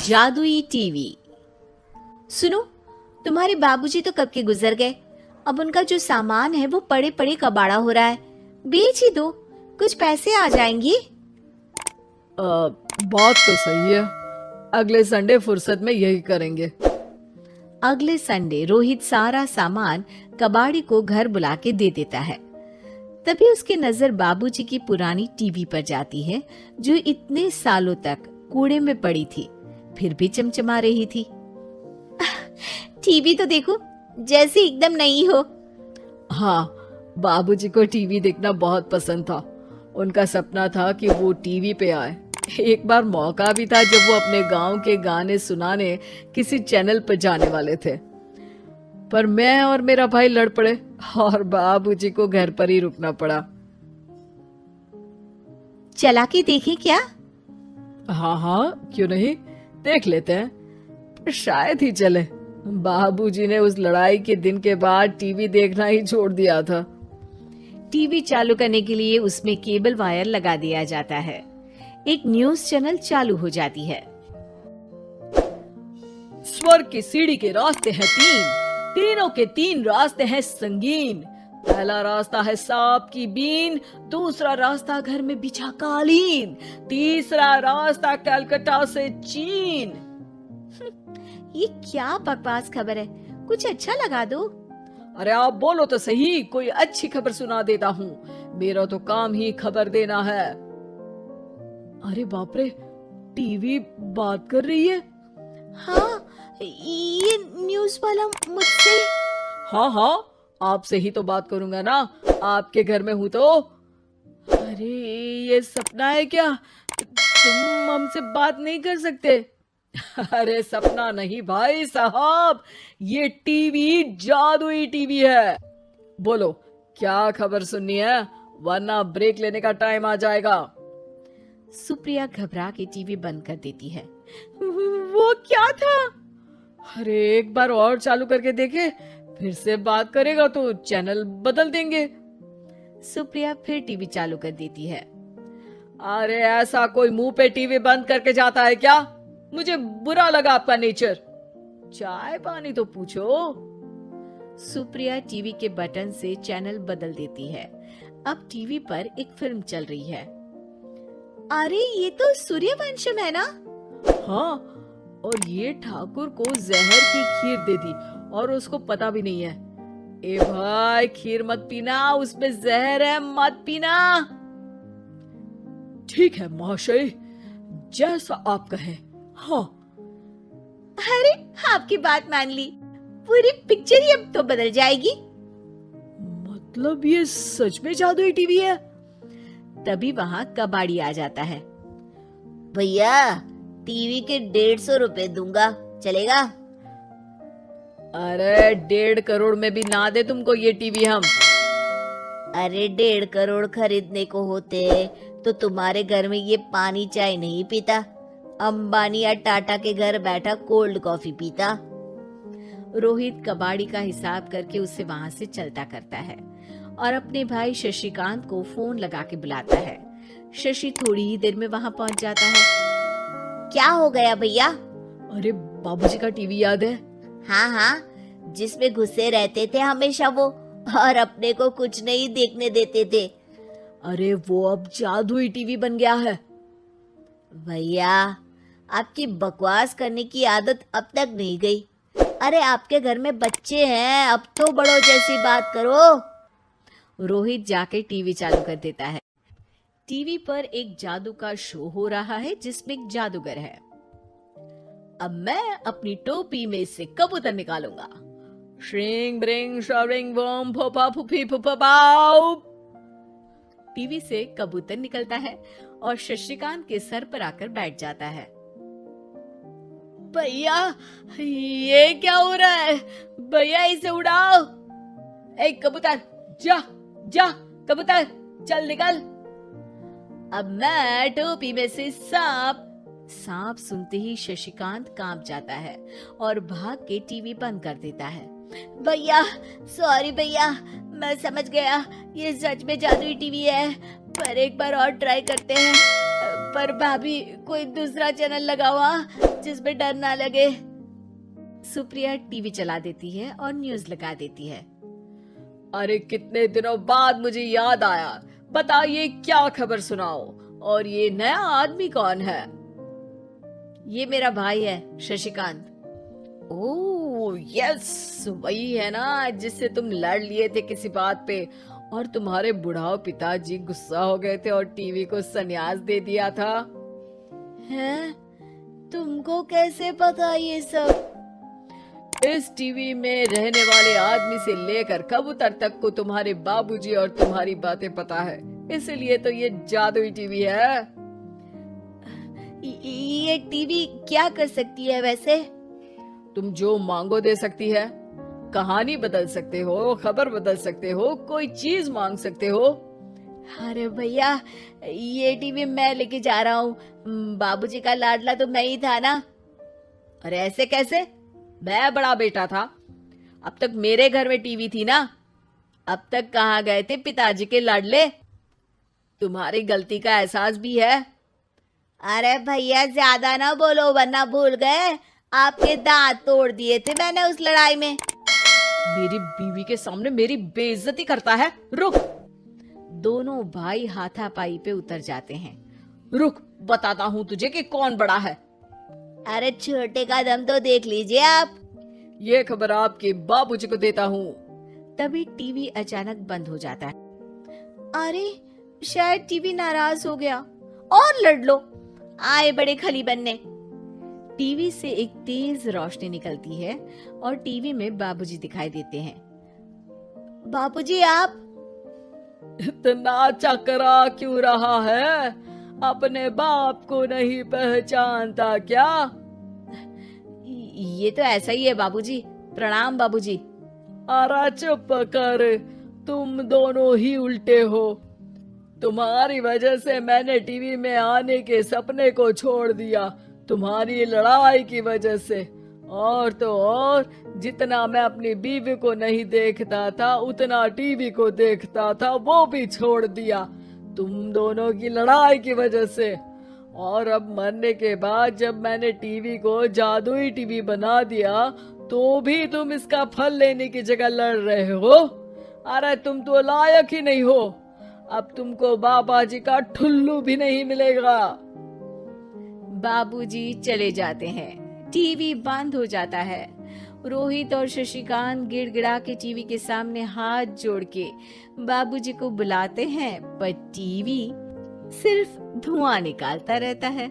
जादुई टीवी। सुनो, तुम्हारे बाबूजी तो कब के गुजर गए। अब उनका जो सामान है वो पड़े पड़े कबाड़ा हो रहा है। बेच ही दो, कुछ पैसे आ जाएंगी। बात तो सही है। अगले संडे फुर्सत में यही करेंगे। अगले संडे रोहित सारा सामान कबाड़ी को घर बुला के दे देता है। तभी उसकी नजर बाबूजी की पुरानी टीवी पर जाती है, जो इतने सालों तक कूड़े में पड़ी थी, फिर भी चमचमा रही थी। टीवी तो देखो, जैसे एकदम नई हो। हाँ, बाबूजी को टीवी देखना बहुत पसंद था। उनका सपना था कि वो टीवी पे आए। एक बार मौका भी था जब वो अपने गांव के गाने सुनाने किसी चैनल पर जाने वाले थे, पर मैं और मेरा भाई लड़ पड़े और बाबूजी को घर पर ही रुकना पड़ा। चला के देखें क्या? हाँ हाँ, क्यों नहीं, देख लेते हैं। पर शायद ही चले। बाबूजी ने उस लड़ाई के दिन के बाद टीवी देखना ही छोड़ दिया था। टीवी चालू करने के लिए उसमें केबल वायर लगा दिया जाता है। एक न्यूज चैनल चालू हो जाती है। स्वर्ग की सीढ़ी के रास्ते हैं तीनों के 3 रास्ते हैं संगीन। पहला रास्ता है सांप की बीन, दूसरा रास्ता घर में बिछा कालीन, तीसरा रास्ता कलकत्ता से चीन। ये क्या बकवास खबर है, कुछ अच्छा लगा दो। अरे आप बोलो तो सही, कोई अच्छी खबर सुना देता हूँ। मेरा तो काम ही खबर देना है। अरे बाप रे, टीवी बात कर रही है। हाँ, ये न्यूज वाला मुझसे। हाँ हाँ, आपसे ही तो बात करूंगा ना, आपके घर में हूँ तो। अरे ये सपना है क्या? तुम हमसे बात नहीं कर सकते? अरे सपना नहीं भाई साहब, ये टीवी जादुई टीवी है। बोलो क्या खबर सुननी है, वरना ब्रेक लेने का टाइम आ जाएगा। सुप्रिया घबरा के टीवी बंद कर देती है। वो क्या था? अरे एक बार और चालू करके देखे, फिर से बात करेगा तो चैनल बदल देंगे। सुप्रिया फिर टीवी चालू कर देती है। अरे ऐसा कोई मुंह पे टीवी बंद करके जाता है क्या? मुझे बुरा लगा आपका नेचर। चाय पानी तो पूछो। सुप्रिया टीवी के बटन से चैनल बदल देती है। अब टीवी पर एक फिल्म चल रही है। अरे ये तो सूर्यवंशम है ना? हाँ, और ये ठाकुर को जहर की खीर दे दी और उसको पता भी नहीं है। ए भाई, खीर मत पीना, उसमें जहर है, मत पीना। ठीक है महाशय, जैसा आप कहें। हाँ। अरे आपकी बात मान ली, पूरी पिक्चर ही अब तो बदल जाएगी। मतलब ये सच में जादुई टीवी है? तभी वहाँ कबाड़ी आ जाता है। भैया, टीवी के 150 रुपए दूंगा, चलेगा? अरे 1.5 करोड़ में भी ना दे तुमको ये टीवी हम। अरे 1.5 करोड़ खरीदने को होते तो तुम्हारे घर में ये पानी चाय नहीं पीता, अंबानी या टाटा के घर बैठा कोल्ड कॉफी पीता। रोहित कबाड़ी का हिसाब करके उसे वहाँ से चलता करता है और अपने भाई शशिकांत को फोन लगा के बुलाता है। शशि थोड़ी ही देर में वहाँ पहुँच जाता है। क्या हो गया भैया? अरे बाबूजी का टीवी याद है? हाँ हाँ, जिसमें घुसे रहते थे हमेशा वो, और अपने को कुछ नहीं देखने देते थे। अरे वो अब जादुई टीवी बन गया है। भैया, आपकी बकवास करने की आदत अब तक नहीं गई। अरे आपके घर में बच्चे हैं, अब तो बड़ों जैसी बात करो। रोहित जाके टीवी चालू कर देता है। टीवी पर एक जादू का शो हो रहा है जिसमें एक जादूगर है। अब मैं अपनी टोपी में से कबूतर निकालूंगा। श्रिंग ब्रिंग शरिंग बम फोपा फुफी फुफा पाउ। टीवी से कबूतर निकलता है और शशिकांत के सर पर आकर बैठ जाता है। भैया, ये क्या हो रहा है? भैया इसे उड़ाओ। ए कबूतर, जा जा, कबूतर चल निकल। अब मैं टोपी में से सांप सुनते ही शशिकांत कांप जाता है और भाग के टीवी बंद कर देता है। भैया सॉरी भैया, मैं समझ गया ये सच में जादुई टीवी है, पर एक बार और ट्राई करते हैं। पर भाभी कोई दूसरा चैनल लगाओ जिसमें डर ना लगे। सुप्रिया टीवी चला देती है और न्यूज लगा देती है। अरे कितने दिनों बाद मुझे याद आया, बताइए क्या खबर सुनाओ। और ये नया आदमी कौन है? ये मेरा भाई है शशिकांत। ओह यस, वही है ना जिससे तुम लड़ लिए थे किसी बात पे और तुम्हारे बुढ़ाओ पिताजी गुस्सा हो गए थे और टीवी को संन्यास दे दिया था। हैं? तुमको कैसे पता ये सब? इस टीवी में रहने वाले आदमी से लेकर कबूतर तक को तुम्हारे बाबूजी और तुम्हारी बातें पता है, इसलिए तो ये जादुई टीवी है। ये टीवी क्या कर सकती है वैसे? तुम जो मांगो दे सकती है, कहानी बदल सकते हो, खबर बदल सकते हो, कोई चीज मांग सकते हो। अरे भैया, ये टीवी मैं लेके जा रहा हूँ। बाबूजी का लाडला तो मैं ही था ना। अरे ऐसे कैसे? मैं बड़ा बेटा था, अब तक मेरे घर में टीवी थी ना। अब तक कहाँ गए थे पिताजी के लाडले? तुम्हारी गलती का एहसास भी है। अरे भैया ज्यादा ना बोलो वरना भूल गए आपके दांत तोड़ दिए थे मैंने उस लड़ाई में। मेरी बीवी के सामने मेरी बेइज्जती करता है। रुक। दोनों भाई हाथापाई पे उतर जाते हैं। रुक, बताता हूँ तुझे कि कौन बड़ा है। अरे छोटे का दम तो देख लीजिए आप। ये खबर आपके बाबूजी को देता हूँ। तभी टीवी अचानक बंद हो जाता है। अरे शायद टीवी नाराज हो गया। और लड़ लो, आए बड़े खली बनने। टीवी से एक तेज रोशनी निकलती है और टीवी में बाबूजी दिखाई देते हैं। बाबूजी आप? इतना चकरा क्यों रहा है? अपने बाप को नहीं पहचानता क्या? ये तो ऐसा ही है बाबूजी। प्रणाम बाबूजी। अरे चुप कर, तुम दोनों ही उल्टे हो। तुम्हारी वजह से मैंने टीवी में आने के सपने को छोड़ दिया, तुम्हारी लड़ाई की वजह से। और तो और, जितना मैं अपनी बीवी को नहीं देखता था उतना टीवी को देखता था, वो भी छोड़ दिया तुम दोनों की लड़ाई की वजह से। और अब मरने के बाद जब मैंने टीवी को जादुई टीवी बना दिया तो भी तुम इसका फल लेने की जगह लड़ रहे हो। अरे तुम तो लायक ही नहीं हो। अब तुमको बाबा जी का ठुल्लू भी नहीं मिलेगा। बाबूजी चले जाते हैं। टीवी बंद हो जाता है। रोहित और शशिकांत गिड़गिड़ा के टीवी के सामने हाथ जोड़ के बाबूजी को बुलाते हैं, पर टीवी सिर्फ धुआं निकालता रहता है।